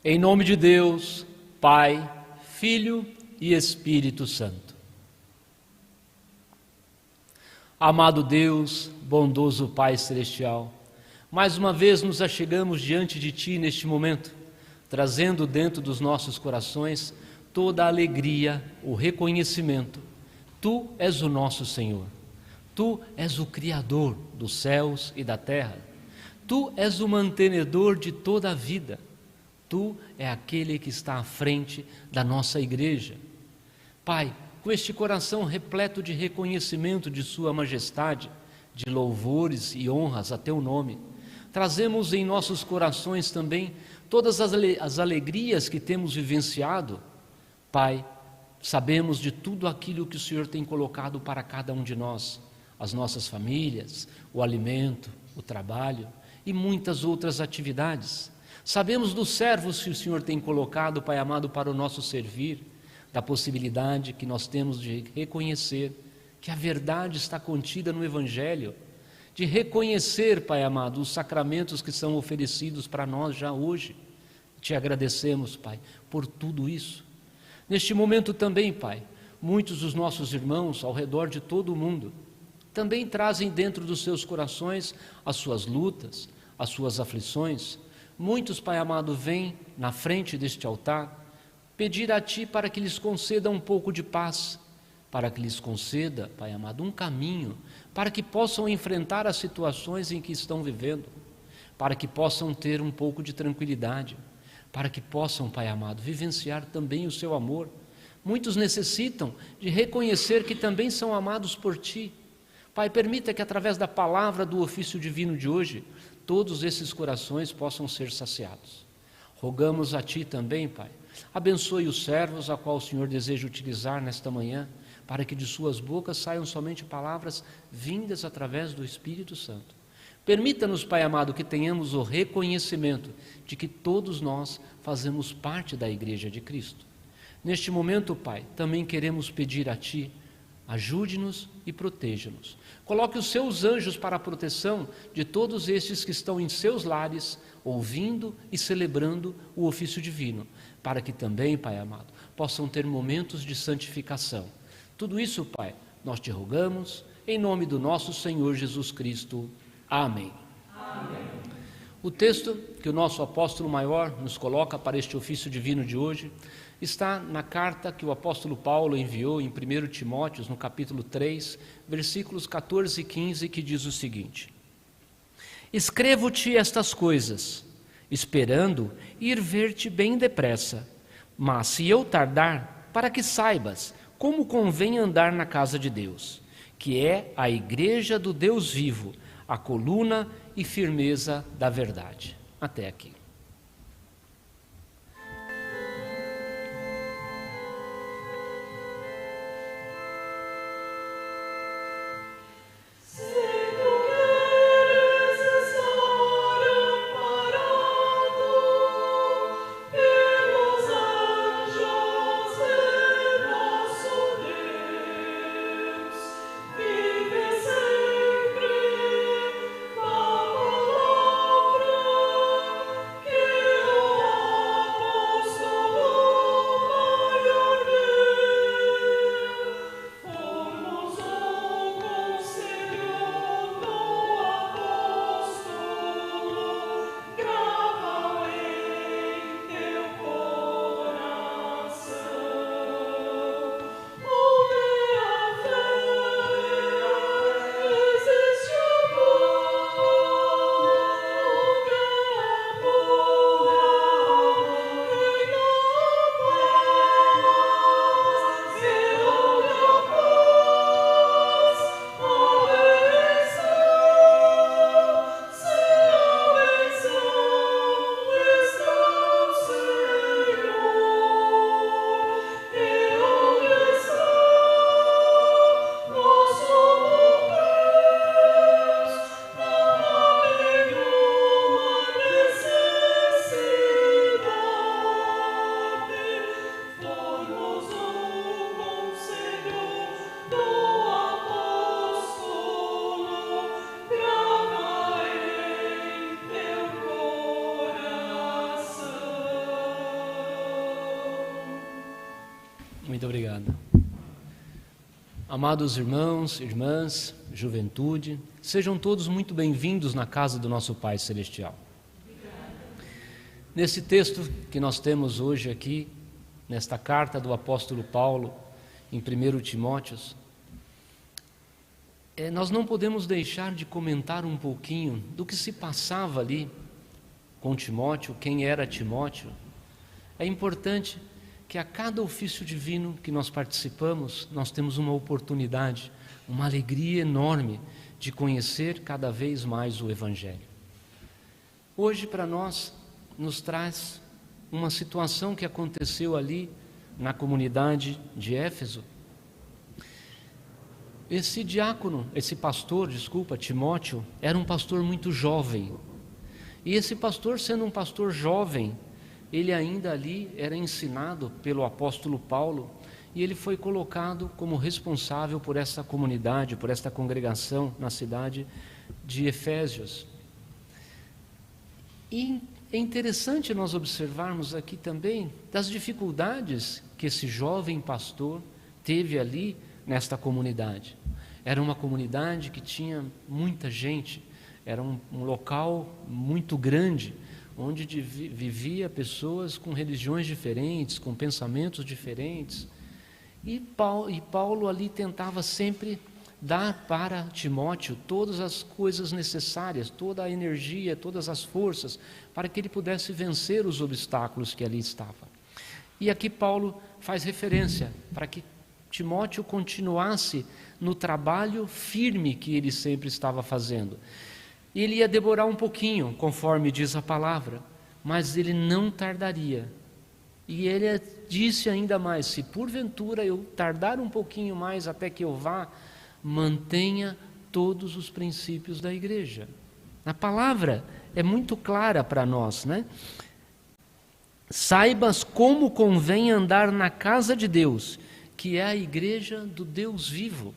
Em nome de Deus, Pai, Filho e Espírito Santo. Amado Deus, bondoso Pai Celestial, mais uma vez nos achegamos diante de Ti neste momento, trazendo dentro dos nossos corações toda a alegria, o reconhecimento. Tu és o nosso Senhor, Tu és o Criador dos céus e da terra, Tu és o mantenedor de toda a vida. Tu é aquele que está à frente da nossa igreja. Pai, com este coração repleto de reconhecimento de Sua majestade, de louvores e honras a Teu nome, trazemos em nossos corações também todas as alegrias que temos vivenciado. Pai, sabemos de tudo aquilo que o Senhor tem colocado para cada um de nós, as nossas famílias, o alimento, o trabalho e muitas outras atividades. Sabemos dos servos que o Senhor tem colocado, Pai amado, para o nosso servir, da possibilidade que nós temos de reconhecer que a verdade está contida no Evangelho, de reconhecer, Pai amado, os sacramentos que são oferecidos para nós já hoje. Te agradecemos, Pai, por tudo isso. Neste momento também, Pai, muitos dos nossos irmãos ao redor de todo o mundo também trazem dentro dos seus corações as suas lutas, as suas aflições. Muitos, Pai amado, vêm na frente deste altar pedir a Ti para que lhes conceda um pouco de paz, para que lhes conceda, Pai amado, um caminho, para que possam enfrentar as situações em que estão vivendo, para que possam ter um pouco de tranquilidade, para que possam, Pai amado, vivenciar também o Seu amor. Muitos necessitam de reconhecer que também são amados por Ti. Pai, permita que através da palavra do ofício divino de hoje, todos esses corações possam ser saciados. Rogamos a Ti também, Pai, abençoe os servos a qual o Senhor deseja utilizar nesta manhã, para que de suas bocas saiam somente palavras vindas através do Espírito Santo. Permita-nos, Pai amado, que tenhamos o reconhecimento de que todos nós fazemos parte da Igreja de Cristo. Neste momento, Pai, também queremos pedir a Ti, ajude-nos e proteja-nos. Coloque os Seus anjos para a proteção de todos estes que estão em seus lares, ouvindo e celebrando o ofício divino, para que também, Pai amado, possam ter momentos de santificação. Tudo isso, Pai, nós Te rogamos, em nome do nosso Senhor Jesus Cristo. Amém. Amém. O texto que o nosso apóstolo maior nos coloca para este ofício divino de hoje está na carta que o apóstolo Paulo enviou em 1 Timóteo, no capítulo 3, versículos 14 e 15, que diz o seguinte: Escrevo-te estas coisas, esperando ir ver-te bem depressa, mas se eu tardar, para que saibas como convém andar na casa de Deus, que é a igreja do Deus vivo, a coluna e firmeza da verdade. Até aqui. Muito obrigado. Amados irmãos, irmãs, juventude, sejam todos muito bem-vindos na casa do nosso Pai Celestial. Nesse texto que nós temos hoje aqui, nesta carta do apóstolo Paulo, em 1 Timóteo, nós não podemos deixar de comentar um pouquinho do que se passava ali com Timóteo, quem era Timóteo. É importante que a cada ofício divino que nós participamos, nós temos uma oportunidade, uma alegria enorme de conhecer cada vez mais o Evangelho. Hoje, para nós, nos traz uma situação que aconteceu ali na comunidade de Éfeso. Esse pastor, Timóteo, era um pastor muito jovem. E esse pastor, sendo um pastor jovem, ele ainda ali era ensinado pelo apóstolo Paulo, e ele foi colocado como responsável por essa comunidade, por esta congregação na cidade de Efésios. E é interessante nós observarmos aqui também das dificuldades que esse jovem pastor teve ali nesta comunidade. Era uma comunidade que tinha muita gente, era um local muito grande, onde vivia pessoas com religiões diferentes, com pensamentos diferentes. E Paulo ali tentava sempre dar para Timóteo todas as coisas necessárias, toda a energia, todas as forças, para que ele pudesse vencer os obstáculos que ali estavam. E aqui Paulo faz referência para que Timóteo continuasse no trabalho firme que ele sempre estava fazendo. Ele ia demorar um pouquinho, conforme diz a palavra, mas ele não tardaria. E ele disse ainda mais: se porventura eu tardar um pouquinho mais até que eu vá, mantenha todos os princípios da igreja. A palavra é muito clara para nós, né? Saibas como convém andar na casa de Deus, que é a igreja do Deus vivo.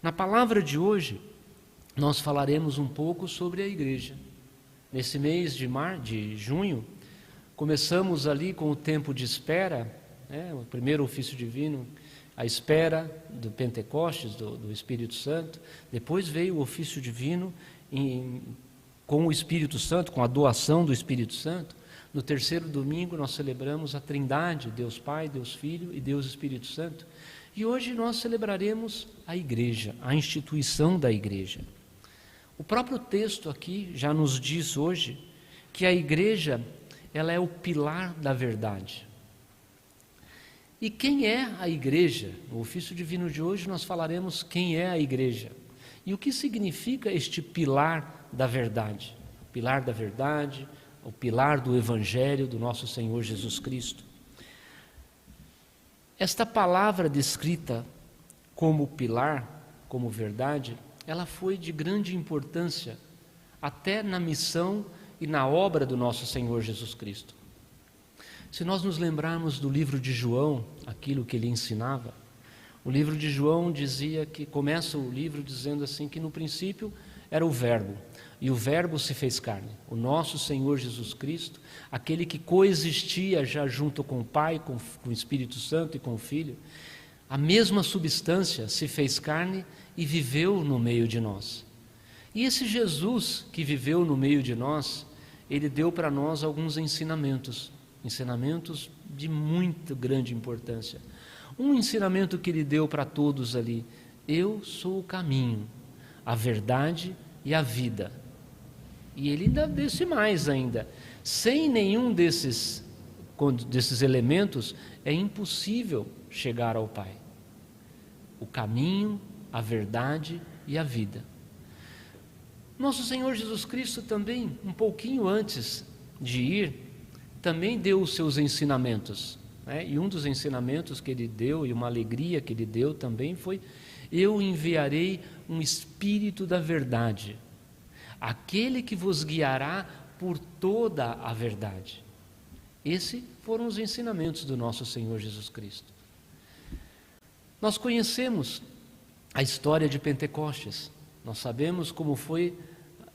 Na palavra de hoje, nós falaremos um pouco sobre a igreja. Nesse mês de junho, começamos ali com o tempo de espera, o primeiro ofício divino, a espera do Pentecostes, do Espírito Santo. Depois veio o ofício divino com o Espírito Santo, com a doação do Espírito Santo. No terceiro domingo nós celebramos a Trindade, Deus Pai, Deus Filho e Deus Espírito Santo. E hoje nós celebraremos a igreja, a instituição da igreja. O próprio texto aqui já nos diz hoje que a igreja, ela é o pilar da verdade. E quem é a igreja? No ofício divino de hoje nós falaremos quem é a igreja. E o que significa este pilar da verdade? O pilar da verdade, o pilar do Evangelho do nosso Senhor Jesus Cristo. Esta palavra descrita como pilar, como verdade, ela foi de grande importância até na missão e na obra do nosso Senhor Jesus Cristo. Se nós nos lembrarmos do livro de João, aquilo que ele ensinava, o livro de João dizia que, começa o livro dizendo assim, que no princípio era o Verbo, e o Verbo se fez carne. O nosso Senhor Jesus Cristo, aquele que coexistia já junto com o Pai, com o Espírito Santo e com o Filho, a mesma substância se fez carne e viveu no meio de nós. E esse Jesus que viveu no meio de nós, ele deu para nós alguns ensinamentos de muito grande importância. Um ensinamento que ele deu para todos ali: eu sou o caminho, a verdade e a vida. E ele ainda disse mais ainda: sem nenhum desses elementos é impossível chegar ao Pai. O caminho, a verdade e a vida. Nosso Senhor Jesus Cristo também, um pouquinho antes de ir, também deu os seus ensinamentos, né? E um dos ensinamentos que ele deu, e uma alegria que ele deu também foi: eu enviarei um Espírito da verdade, aquele que vos guiará por toda a verdade. Esses foram os ensinamentos do nosso Senhor Jesus Cristo. Nós conhecemos a história de Pentecostes. Nós sabemos como foi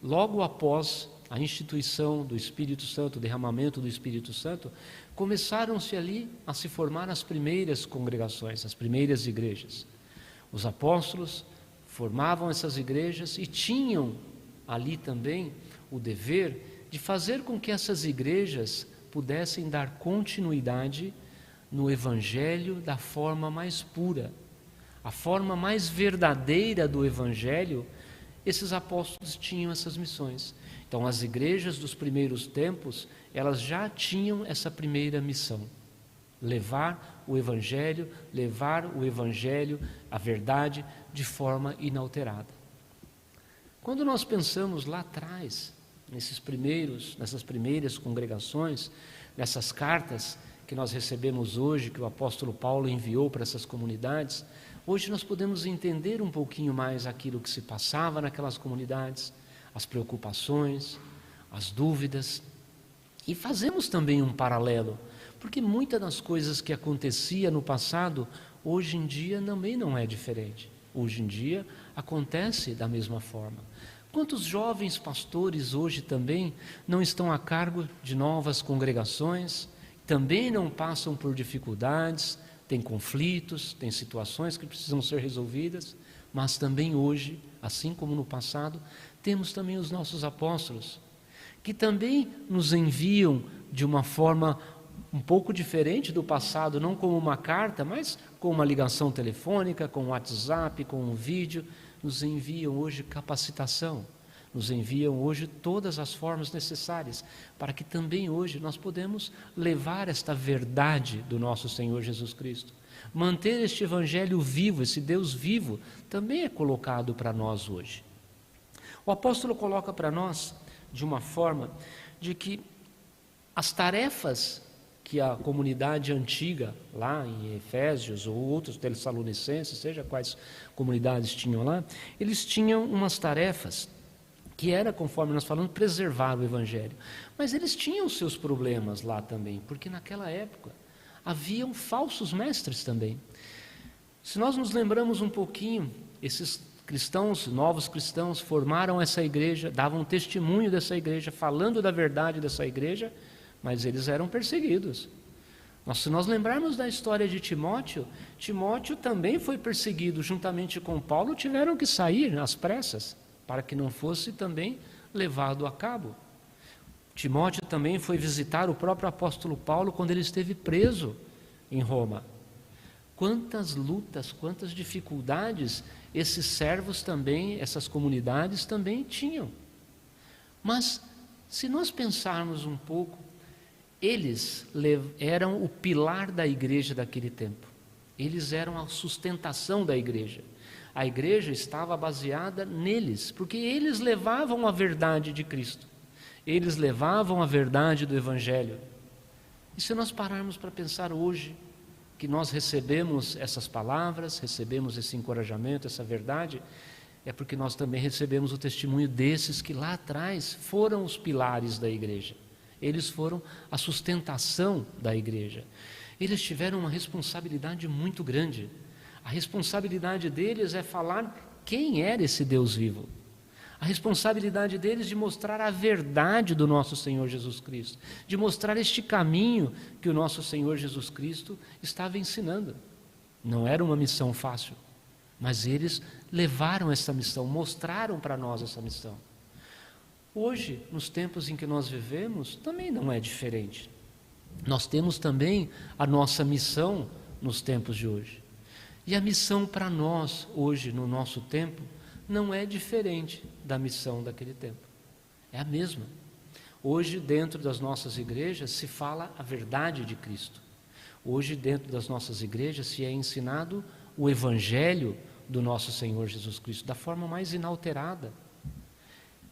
logo após a instituição do Espírito Santo, o derramamento do Espírito Santo, começaram-se ali a se formar as primeiras congregações, as primeiras igrejas. Os apóstolos formavam essas igrejas e tinham ali também o dever de fazer com que essas igrejas pudessem dar continuidade no Evangelho da forma mais pura, a forma mais verdadeira do Evangelho. Esses apóstolos tinham essas missões. Então, as igrejas dos primeiros tempos, elas já tinham essa primeira missão: levar o Evangelho, a verdade, de forma inalterada. Quando nós pensamos lá atrás, nessas primeiras congregações, nessas cartas que nós recebemos hoje, que o apóstolo Paulo enviou para essas comunidades, hoje nós podemos entender um pouquinho mais aquilo que se passava naquelas comunidades, as preocupações, as dúvidas, e fazemos também um paralelo, porque muitas das coisas que acontecia no passado, hoje em dia também não é diferente. Hoje em dia acontece da mesma forma. Quantos jovens pastores hoje também não estão a cargo de novas congregações, também não passam por dificuldades, tem conflitos, tem situações que precisam ser resolvidas, mas também hoje, assim como no passado, temos também os nossos apóstolos, que também nos enviam de uma forma um pouco diferente do passado, não como uma carta, mas com uma ligação telefônica, com um WhatsApp, com um vídeo. Nos enviam hoje capacitação, nos enviam hoje todas as formas necessárias, para que também hoje nós podemos levar esta verdade do nosso Senhor Jesus Cristo. Manter este Evangelho vivo, esse Deus vivo, também é colocado para nós hoje. O apóstolo coloca para nós de uma forma de que as tarefas que a comunidade antiga, lá em Efésios ou outros Tessalonicenses, seja quais comunidades tinham lá, eles tinham umas tarefas que era, conforme nós falamos, preservar o Evangelho. Mas eles tinham os seus problemas lá também, porque naquela época haviam falsos mestres também. Se nós nos lembramos um pouquinho, esses cristãos, novos cristãos, formaram essa igreja, davam testemunho dessa igreja, falando da verdade dessa igreja, mas eles eram perseguidos. Se nós lembrarmos da história de Timóteo, Timóteo também foi perseguido juntamente com Paulo, tiveram que sair às pressas, para que não fosse também levado a cabo. Timóteo também foi visitar o próprio apóstolo Paulo quando ele esteve preso em Roma. Quantas lutas, quantas dificuldades esses servos também, essas comunidades também tinham. Mas, se nós pensarmos um pouco, eles eram o pilar da igreja daquele tempo. Eles eram a sustentação da igreja. A igreja estava baseada neles, porque eles levavam a verdade de Cristo. Eles levavam a verdade do Evangelho. E se nós pararmos para pensar hoje, que nós recebemos essas palavras, recebemos esse encorajamento, essa verdade, é porque nós também recebemos o testemunho desses que lá atrás foram os pilares da igreja. Eles foram a sustentação da igreja. Eles tiveram uma responsabilidade muito grande. A responsabilidade deles é falar quem era esse Deus vivo. A responsabilidade deles de mostrar a verdade do nosso Senhor Jesus Cristo, de mostrar este caminho que o nosso Senhor Jesus Cristo estava ensinando. Não era uma missão fácil, mas eles levaram essa missão, mostraram para nós essa missão. Hoje, nos tempos em que nós vivemos, também não é diferente. Nós temos também a nossa missão nos tempos de hoje. E a missão para nós, hoje, no nosso tempo, não é diferente da missão daquele tempo. É a mesma. Hoje, dentro das nossas igrejas, se fala a verdade de Cristo. Hoje, dentro das nossas igrejas, se é ensinado o Evangelho do nosso Senhor Jesus Cristo, da forma mais inalterada.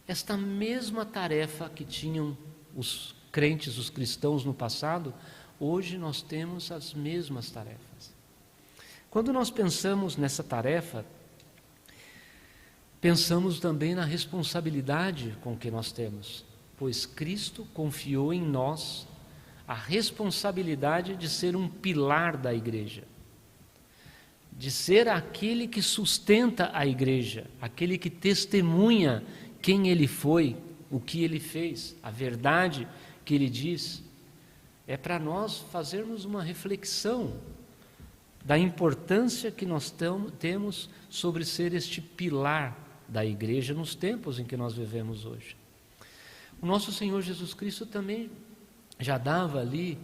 Esta mesma tarefa que tinham os crentes, os cristãos no passado, hoje nós temos as mesmas tarefas. Quando nós pensamos nessa tarefa, pensamos também na responsabilidade com que nós temos, pois Cristo confiou em nós a responsabilidade de ser um pilar da igreja, de ser aquele que sustenta a igreja, aquele que testemunha quem Ele foi, o que ele fez, a verdade que ele diz, é para nós fazermos uma reflexão da importância que nós temos sobre ser este pilar da igreja nos tempos em que nós vivemos hoje. O nosso Senhor Jesus Cristo também já dava ali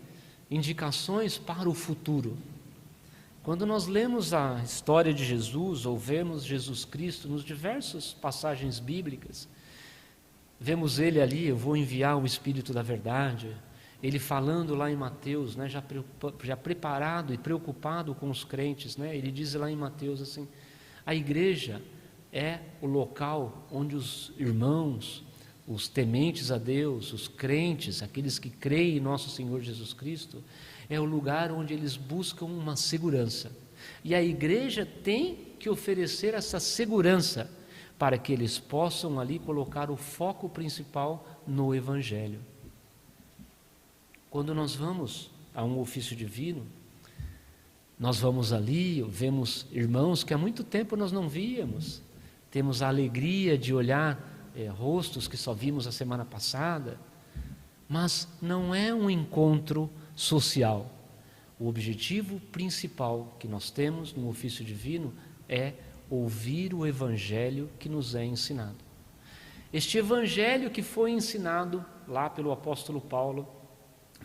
indicações para o futuro. Quando nós lemos a história de Jesus, ou vemos Jesus Cristo nos diversas passagens bíblicas, vemos ele ali, eu vou enviar o Espírito da verdade, ele falando lá em Mateus, né, já preparado e preocupado com os crentes, né, ele diz lá em Mateus assim, a igreja é o local onde os irmãos, os tementes a Deus, os crentes, aqueles que creem em nosso Senhor Jesus Cristo, é o lugar onde eles buscam uma segurança. E a igreja tem que oferecer essa segurança para que eles possam ali colocar o foco principal no Evangelho. Quando nós vamos a um ofício divino, nós vamos ali, vemos irmãos que há muito tempo nós não víamos, temos a alegria de olhar rostos que só vimos a semana passada, mas não é um encontro social. O objetivo principal que nós temos no ofício divino é ouvir o Evangelho que nos é ensinado. Este Evangelho que foi ensinado lá pelo apóstolo Paulo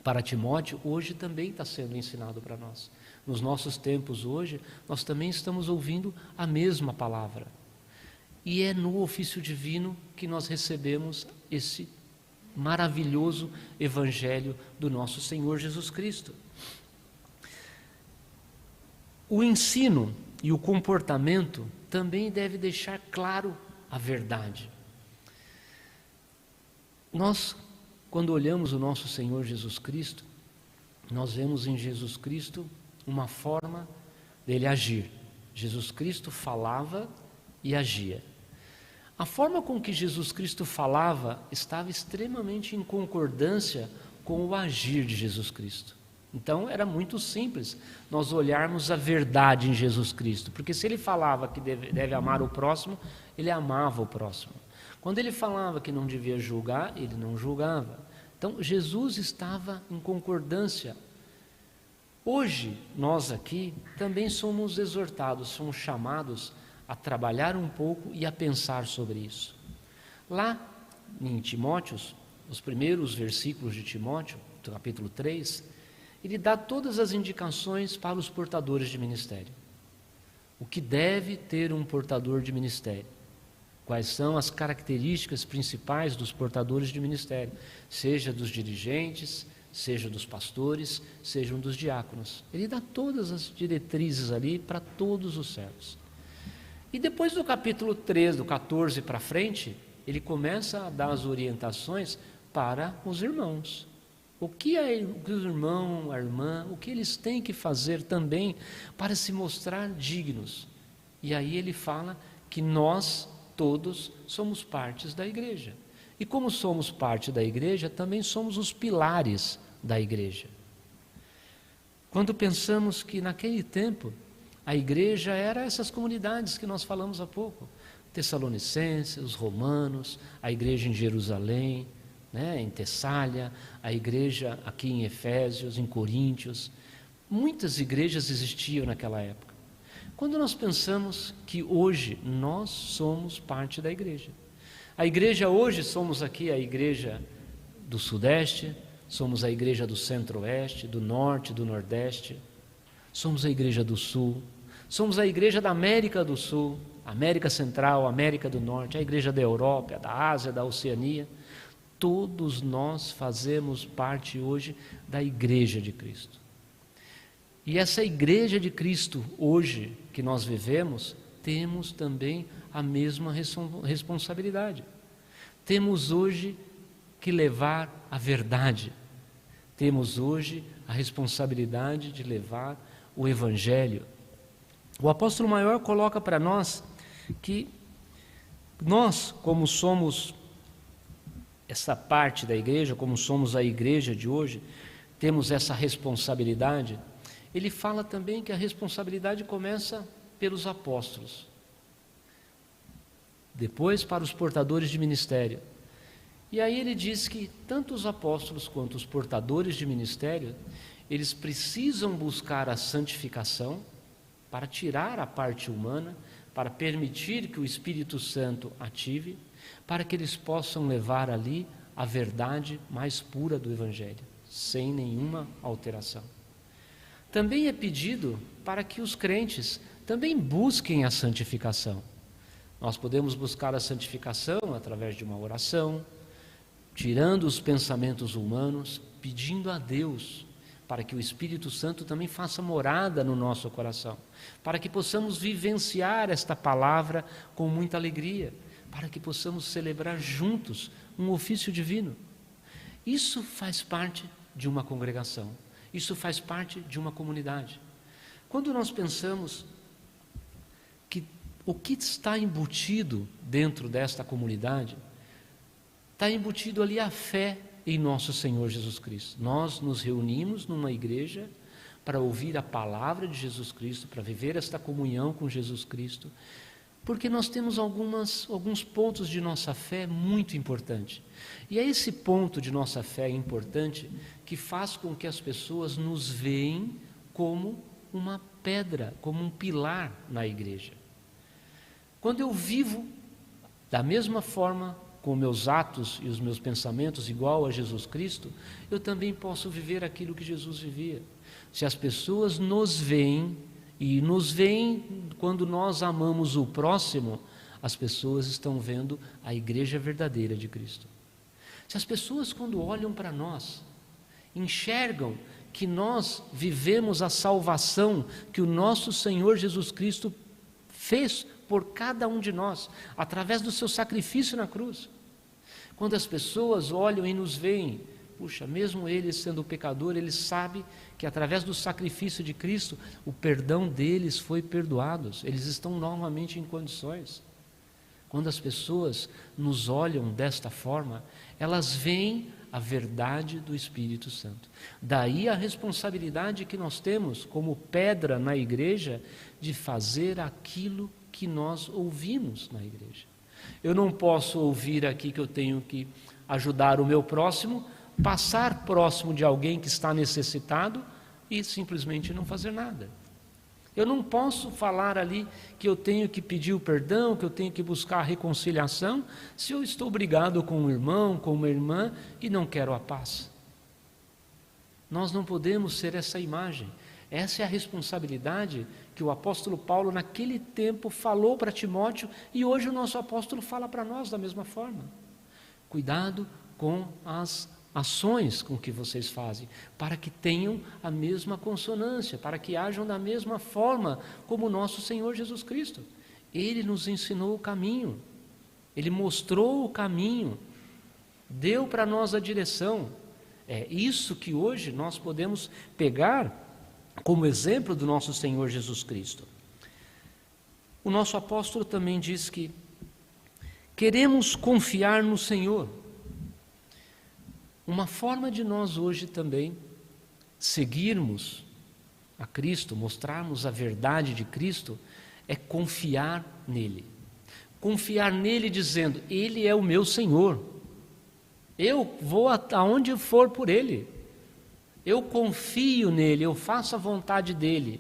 para Timóteo, hoje também está sendo ensinado para nós. Nos nossos tempos hoje, nós também estamos ouvindo a mesma palavra. E é no ofício divino que nós recebemos esse maravilhoso Evangelho do nosso Senhor Jesus Cristo. O ensino e o comportamento também deve deixar claro a verdade. Nós, quando olhamos o nosso Senhor Jesus Cristo, nós vemos em Jesus Cristo uma forma dele agir. Jesus Cristo falava e agia. A forma com que Jesus Cristo falava estava extremamente em concordância com o agir de Jesus Cristo. Então era muito simples nós olharmos a verdade em Jesus Cristo, porque se ele falava que deve amar o próximo, ele amava o próximo. Quando ele falava que não devia julgar, ele não julgava. Então Jesus estava em concordância. Hoje nós aqui também somos exortados, somos chamados a trabalhar um pouco e a pensar sobre isso. Lá em Timóteo, os primeiros versículos de Timóteo, do capítulo 3, ele dá todas as indicações para os portadores de ministério. O que deve ter um portador de ministério? Quais são as características principais dos portadores de ministério? Seja dos dirigentes, seja dos pastores, sejam dos diáconos. Ele dá todas as diretrizes ali para todos os servos. E depois do capítulo 3, do 14 para frente, ele começa a dar as orientações para os irmãos. O que os irmãos, a irmã, o que eles têm que fazer também para se mostrar dignos. E aí ele fala que nós todos somos partes da igreja. E como somos parte da igreja, também somos os pilares da igreja. Quando pensamos que naquele tempo a igreja era essas comunidades que nós falamos há pouco, Tessalonicenses, os romanos, a igreja em Jerusalém, né, em Tessália, a igreja aqui em Efésios, em Coríntios. Muitas igrejas existiam naquela época. Quando nós pensamos que hoje nós somos parte da igreja. A igreja hoje somos aqui a igreja do Sudeste, somos a igreja do Centro-Oeste, do Norte, do Nordeste, somos a igreja do Sul, somos a igreja da América do Sul, América Central, América do Norte, a igreja da Europa, da Ásia, da Oceania. Todos nós fazemos parte hoje da igreja de Cristo. E essa igreja de Cristo hoje que nós vivemos, temos também a mesma responsabilidade. Temos hoje que levar a verdade. Temos hoje a responsabilidade de levar o Evangelho. O apóstolo maior coloca para nós que nós, como somos essa parte da igreja, como somos a igreja de hoje, temos essa responsabilidade. Ele fala também que a responsabilidade começa pelos apóstolos, depois para os portadores de ministério E aí ele diz que tanto os apóstolos quanto os portadores de ministério, eles precisam buscar a santificação para tirar a parte humana, para permitir que o Espírito Santo ative, para que eles possam levar ali a verdade mais pura do Evangelho, sem nenhuma alteração. Também é pedido para que os crentes também busquem a santificação. Nós podemos buscar a santificação através de uma oração, tirando os pensamentos humanos, pedindo a Deus para que o Espírito Santo também faça morada no nosso coração, para que possamos vivenciar esta palavra com muita alegria, para que possamos celebrar juntos um ofício divino. Isso faz parte de uma congregação, isso faz parte de uma comunidade. Quando nós pensamos que o que está embutido dentro desta comunidade, está embutido ali a fé em nosso Senhor Jesus Cristo. Nós nos reunimos numa igreja para ouvir a palavra de Jesus Cristo, para viver esta comunhão com Jesus Cristo, porque nós temos alguns pontos de nossa fé muito importantes. E é esse ponto de nossa fé importante que faz com que as pessoas nos veem como uma pedra, como um pilar na igreja. Quando eu vivo da mesma forma, com meus atos e os meus pensamentos igual a Jesus Cristo, eu também posso viver aquilo que Jesus vivia. Se as pessoas nos veem, e nos veem quando nós amamos o próximo, as pessoas estão vendo a igreja verdadeira de Cristo. Se as pessoas, quando olham para nós, enxergam que nós vivemos a salvação que o nosso Senhor Jesus Cristo fez por cada um de nós, através do seu sacrifício na cruz. Quando as pessoas olham e nos veem, puxa, mesmo ele sendo pecador, ele sabe que através do sacrifício de Cristo, o perdão deles foi perdoado, eles estão novamente em condições. Quando as pessoas nos olham desta forma, elas veem a verdade do Espírito Santo. Daí a responsabilidade que nós temos como pedra na igreja de fazer aquilo que nós ouvimos na igreja. Eu não posso ouvir aqui que eu tenho que ajudar o meu próximo, passar próximo de alguém que está necessitado e simplesmente não fazer nada. Eu não posso falar ali que eu tenho que pedir o perdão, que eu tenho que buscar a reconciliação, se eu estou brigado com um irmão, com uma irmã e não quero a paz. Nós não podemos ser essa imagem. Essa é a responsabilidade que o apóstolo Paulo naquele tempo falou para Timóteo e hoje o nosso apóstolo fala para nós da mesma forma. Cuidado com as ações com que vocês fazem, para que tenham a mesma consonância, para que hajam da mesma forma como o nosso Senhor Jesus Cristo. Ele nos ensinou o caminho, Ele mostrou o caminho, deu para nós a direção. É isso que hoje nós podemos pegar como exemplo do nosso Senhor Jesus Cristo. O nosso apóstolo também diz que queremos confiar no Senhor. Uma forma de nós hoje também seguirmos a Cristo, mostrarmos a verdade de Cristo, é confiar nele. Confiar nele dizendo, Ele é o meu Senhor. Eu vou aonde for por Ele. Eu confio nele, eu faço a vontade dele.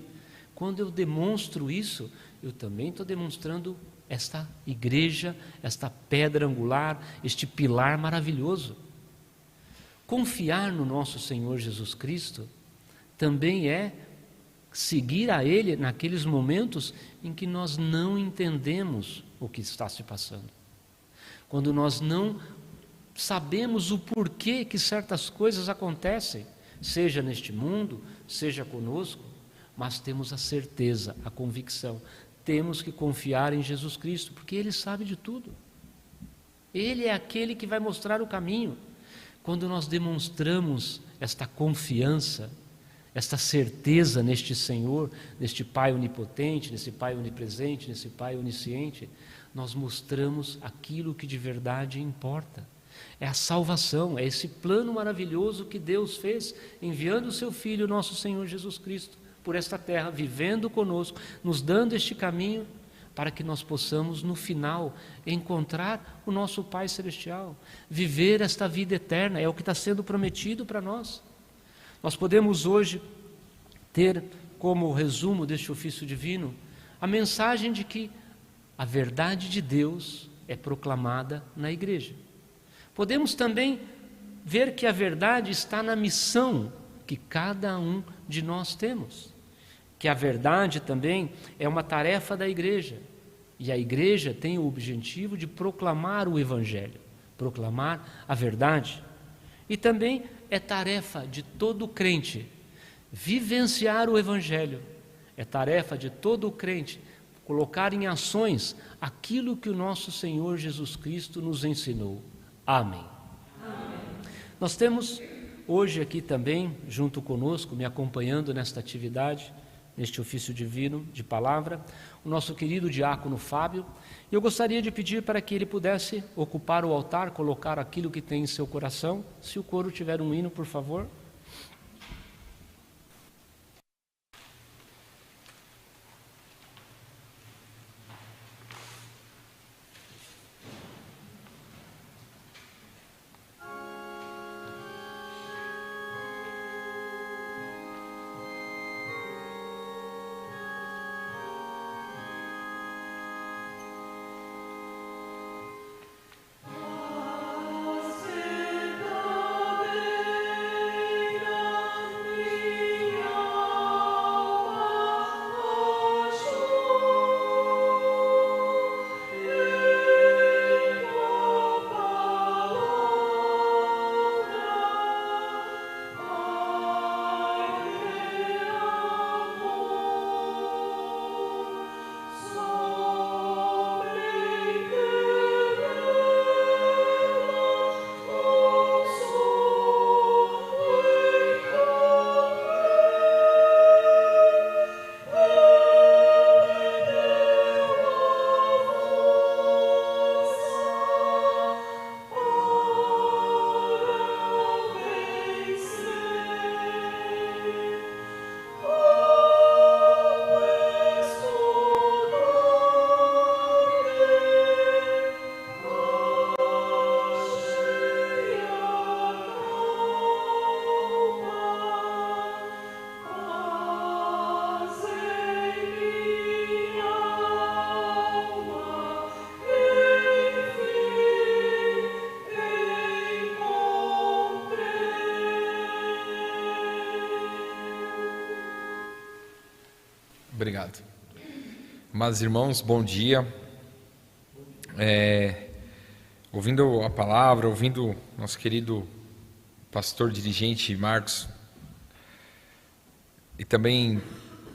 Quando eu demonstro isso, eu também estou demonstrando esta igreja, esta pedra angular, este pilar maravilhoso. Confiar no nosso Senhor Jesus Cristo também é seguir a Ele naqueles momentos em que nós não entendemos o que está se passando. Quando nós não sabemos o porquê que certas coisas acontecem, seja neste mundo, seja conosco, mas temos a certeza, a convicção, temos que confiar em Jesus Cristo, porque Ele sabe de tudo. Ele é aquele que vai mostrar o caminho. Quando nós demonstramos esta confiança, esta certeza neste Senhor, neste Pai onipotente, nesse Pai onipresente, nesse Pai onisciente, nós mostramos aquilo que de verdade importa. É a salvação, é esse plano maravilhoso que Deus fez, enviando o seu Filho, nosso Senhor Jesus Cristo, por esta terra, vivendo conosco, nos dando este caminho, para que nós possamos, no final, encontrar o nosso Pai Celestial, viver esta vida eterna, é o que está sendo prometido para nós. Nós podemos hoje ter como resumo deste ofício divino a mensagem de que a verdade de Deus é proclamada na igreja. Podemos também ver que a verdade está na missão que cada um de nós temos, que a verdade também é uma tarefa da igreja, e a igreja tem o objetivo de proclamar o Evangelho, proclamar a verdade. E também é tarefa de todo crente vivenciar o Evangelho, é tarefa de todo crente colocar em ações aquilo que o nosso Senhor Jesus Cristo nos ensinou. Amém. Amém. Nós temos hoje aqui também, junto conosco, me acompanhando nesta atividade, neste ofício divino de palavra, o nosso querido diácono Fábio. E eu gostaria de pedir para que ele pudesse ocupar o altar, colocar aquilo que tem em seu coração. Se o coro tiver um hino, por favor. Obrigado. Amados irmãos, bom dia. Ouvindo a palavra, ouvindo nosso querido pastor dirigente Marcos, e também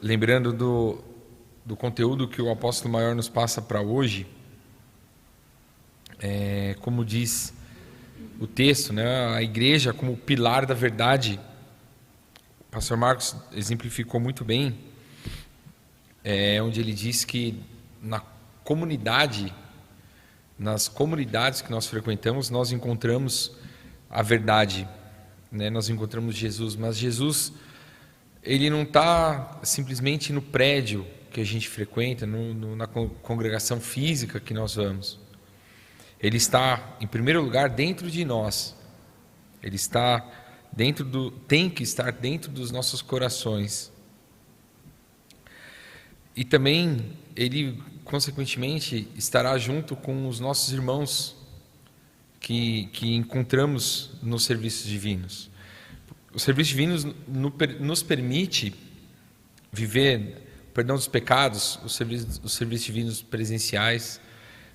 lembrando do conteúdo que o apóstolo maior nos passa para hoje, como diz o texto, né, a igreja como pilar da verdade. O pastor Marcos exemplificou muito bem, onde ele diz que nas comunidades que nós frequentamos, nós encontramos a verdade, né? Nós encontramos Jesus, mas Jesus, ele não está simplesmente no prédio que a gente frequenta, na congregação física que nós vamos. Ele está, em primeiro lugar, dentro de nós. Ele está tem que estar dentro dos nossos corações. E também ele, consequentemente, estará junto com os nossos irmãos que encontramos nos serviços divinos. Os serviços divinos nos permite viver o perdão dos pecados, os serviços divinos presenciais,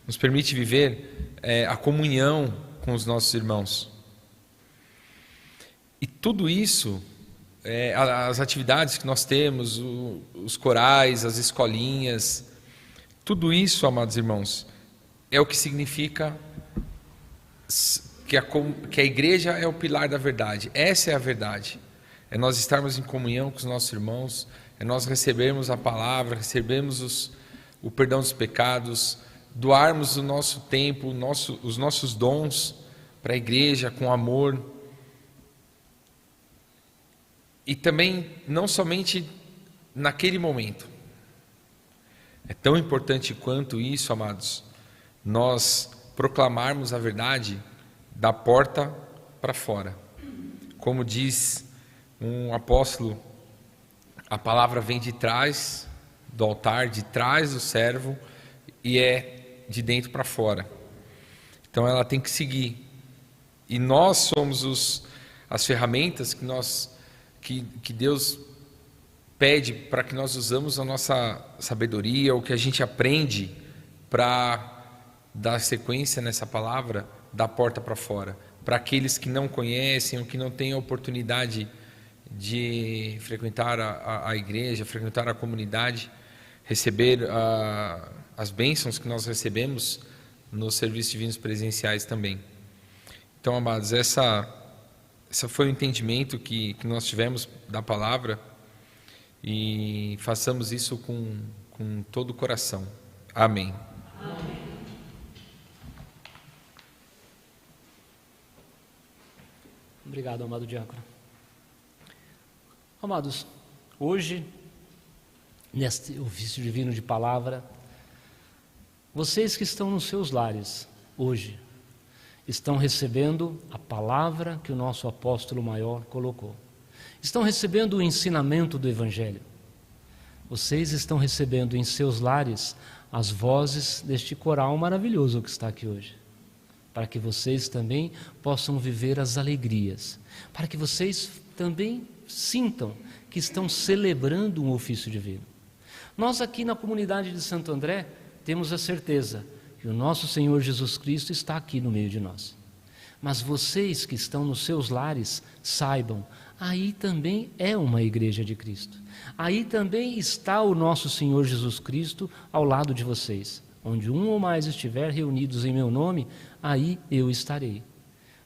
nos permite viver a comunhão com os nossos irmãos. E tudo isso, as atividades que nós temos, os corais, as escolinhas, tudo isso, amados irmãos, é o que significa que a igreja é o pilar da verdade. Essa é a verdade. É nós estarmos em comunhão com os nossos irmãos, é nós recebermos a palavra, recebermos o perdão dos pecados, doarmos o nosso tempo, os nossos dons para a igreja com amor. E também, não somente naquele momento, É tão importante quanto isso, amados, nós proclamarmos a verdade da porta para fora. Como diz um apóstolo, a palavra vem de trás do altar, de trás do servo, e é de dentro para fora. Então ela tem que seguir. E nós somos as ferramentas que Deus pede para que nós usamos a nossa sabedoria, o que a gente aprende para dar sequência nessa palavra, da porta para fora. Para aqueles que não conhecem, ou que não têm a oportunidade de frequentar a igreja, frequentar a comunidade, receber as bênçãos que nós recebemos nos serviços divinos presenciais também. Então, amados, essa foi o entendimento que nós tivemos da palavra, e façamos isso com todo o coração. Amém. Amém. Obrigado, amado diácono. Amados, hoje, neste ofício divino de palavra, vocês que estão nos seus lares, hoje, estão recebendo a palavra que o nosso apóstolo maior colocou. Estão recebendo o ensinamento do Evangelho. Vocês estão recebendo em seus lares as vozes deste coral maravilhoso que está aqui hoje, para que vocês também possam viver as alegrias, para que vocês também sintam que estão celebrando um ofício divino. Nós aqui na comunidade de Santo André temos a certeza que o nosso Senhor Jesus Cristo está aqui no meio de nós. Mas vocês que estão nos seus lares, saibam, aí também é uma igreja de Cristo. Aí também está o nosso Senhor Jesus Cristo ao lado de vocês. Onde um ou mais estiver reunidos em meu nome, aí eu estarei.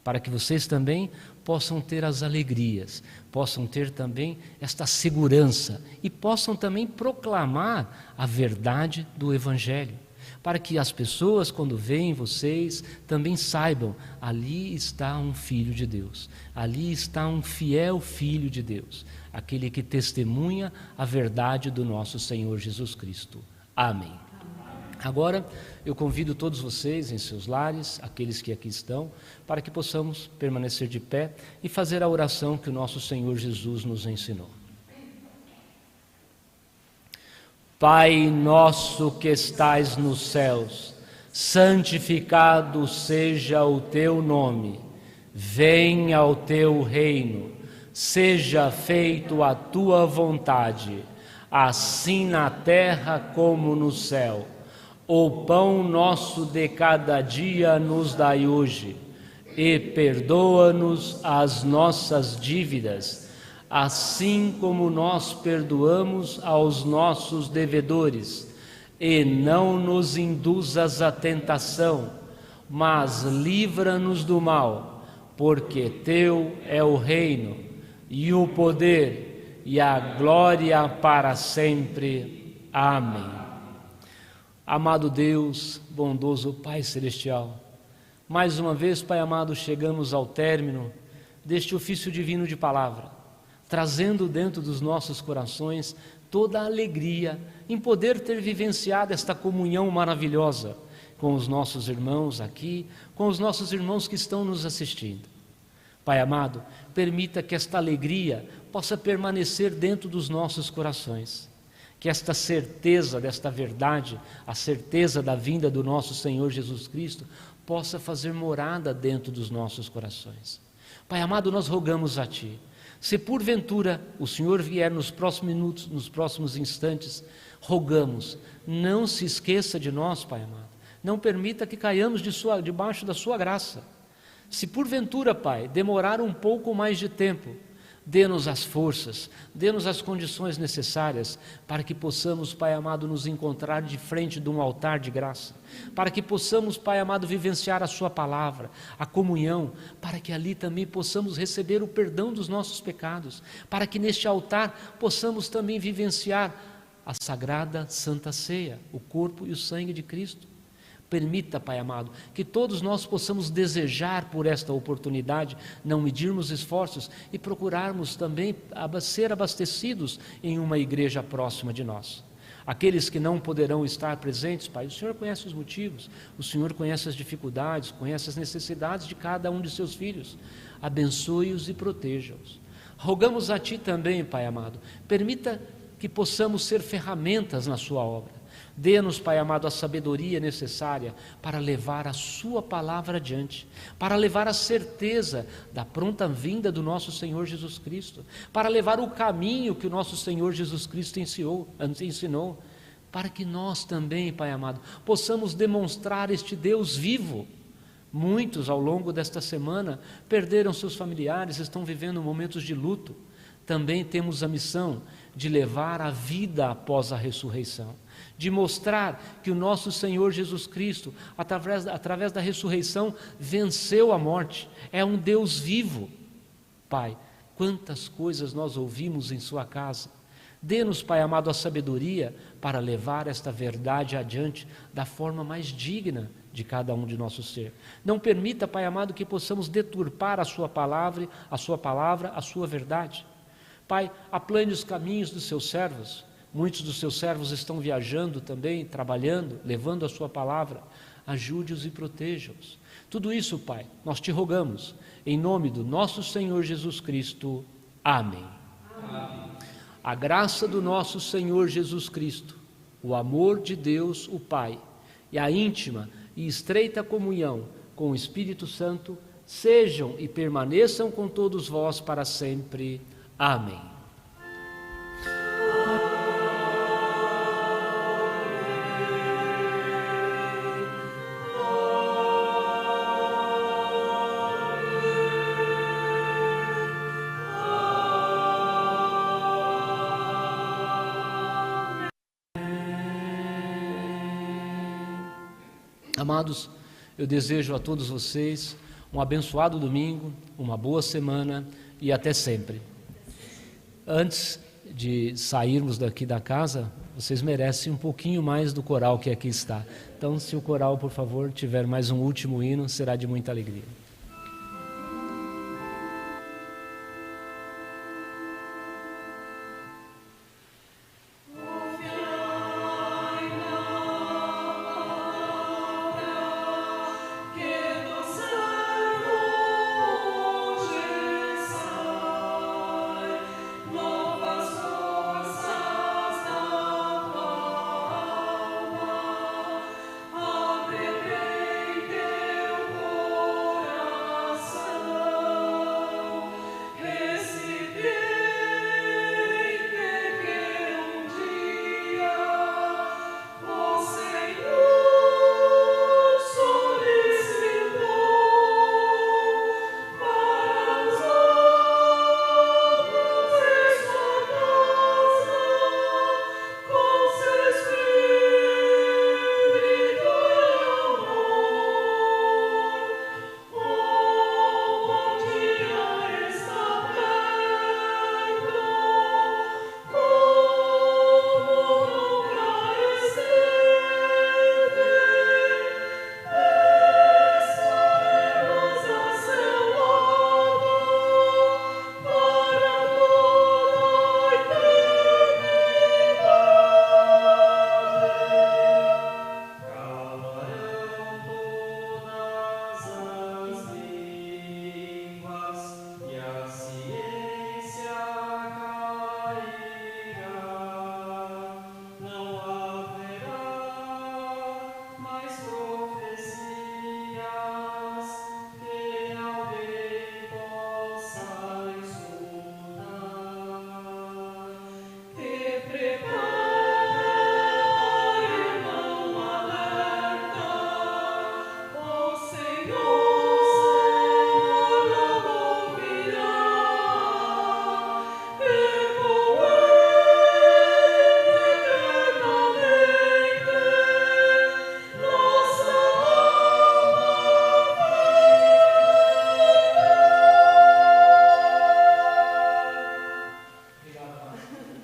Para que vocês também possam ter as alegrias, possam ter também esta segurança e possam também proclamar a verdade do Evangelho. Para que as pessoas, quando veem vocês, também saibam, ali está um filho de Deus, ali está um fiel filho de Deus, aquele que testemunha a verdade do nosso Senhor Jesus Cristo. Amém. Agora, eu convido todos vocês em seus lares, aqueles que aqui estão, para que possamos permanecer de pé e fazer a oração que o nosso Senhor Jesus nos ensinou. Pai nosso que estais nos céus, santificado seja o teu nome. Venha o teu reino, seja feito a tua vontade, assim na terra como no céu. O pão nosso de cada dia nos dai hoje, e perdoa-nos as nossas dívidas, assim como nós perdoamos aos nossos devedores, e não nos induzas à tentação, mas livra-nos do mal, porque teu é o reino, e o poder, e a glória para sempre. Amém. Amado Deus, bondoso Pai Celestial, mais uma vez, Pai amado, chegamos ao término deste ofício divino de palavra, trazendo dentro dos nossos corações toda a alegria em poder ter vivenciado esta comunhão maravilhosa com os nossos irmãos aqui, com os nossos irmãos que estão nos assistindo. Pai amado, permita que esta alegria possa permanecer dentro dos nossos corações, que esta certeza desta verdade, a certeza da vinda do nosso Senhor Jesus Cristo, possa fazer morada dentro dos nossos corações. Pai amado, nós rogamos a Ti, se porventura o Senhor vier nos próximos minutos, nos próximos instantes, rogamos, não se esqueça de nós, Pai amado. Não permita que caiamos debaixo da sua graça. Se porventura, Pai, demorar um pouco mais de tempo, dê-nos as forças, dê-nos as condições necessárias para que possamos, Pai amado, nos encontrar de frente de um altar de graça, para que possamos, Pai amado, vivenciar a Sua palavra, a comunhão, para que ali também possamos receber o perdão dos nossos pecados, para que neste altar possamos também vivenciar a sagrada Santa Ceia, o corpo e o sangue de Cristo. Permita, Pai amado, que todos nós possamos desejar por esta oportunidade, não medirmos esforços e procurarmos também ser abastecidos em uma igreja próxima de nós. Aqueles que não poderão estar presentes, Pai, o Senhor conhece os motivos, o Senhor conhece as dificuldades, conhece as necessidades de cada um de seus filhos. Abençoe-os e proteja-os. Rogamos a Ti também, Pai amado, permita que possamos ser ferramentas na Sua obra. Dê-nos, Pai amado, a sabedoria necessária para levar a Sua palavra adiante, para levar a certeza da pronta vinda do nosso Senhor Jesus Cristo, para levar o caminho que o nosso Senhor Jesus Cristo ensinou, para que nós também, Pai amado, possamos demonstrar este Deus vivo. Muitos, ao longo desta semana, perderam seus familiares, estão vivendo momentos de luto. Também temos a missão de levar a vida após a ressurreição, de mostrar que o nosso Senhor Jesus Cristo, através da ressurreição, venceu a morte, é um Deus vivo. Pai, quantas coisas nós ouvimos em Sua casa. Dê-nos, Pai amado, a sabedoria para levar esta verdade adiante da forma mais digna de cada um de nosso ser. Não permita, Pai amado, que possamos deturpar a Sua palavra, a Sua verdade. Pai, aplane os caminhos dos Seus servos. Muitos dos Seus servos estão viajando também, trabalhando, levando a Sua palavra. Ajude-os e proteja-os. Tudo isso, Pai, nós Te rogamos, em nome do nosso Senhor Jesus Cristo. Amém. Amém. A graça do nosso Senhor Jesus Cristo, o amor de Deus, o Pai, e a íntima e estreita comunhão com o Espírito Santo, sejam e permaneçam com todos vós para sempre. Amém. Amados, eu desejo a todos vocês um abençoado domingo, uma boa semana e até sempre. Antes de sairmos daqui da casa, vocês merecem um pouquinho mais do coral que aqui está. Então, se o coral, por favor, tiver mais um último hino, será de muita alegria.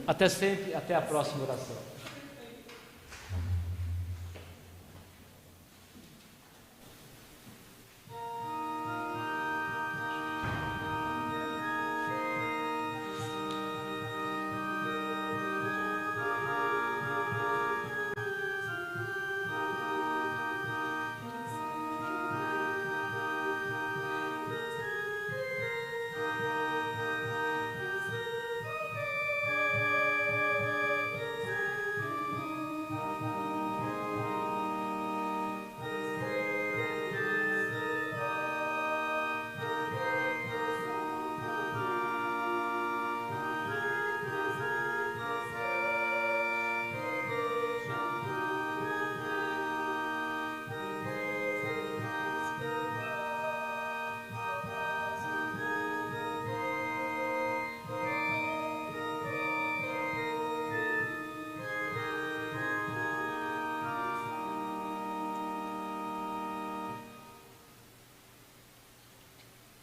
Até sempre, até a próxima oração.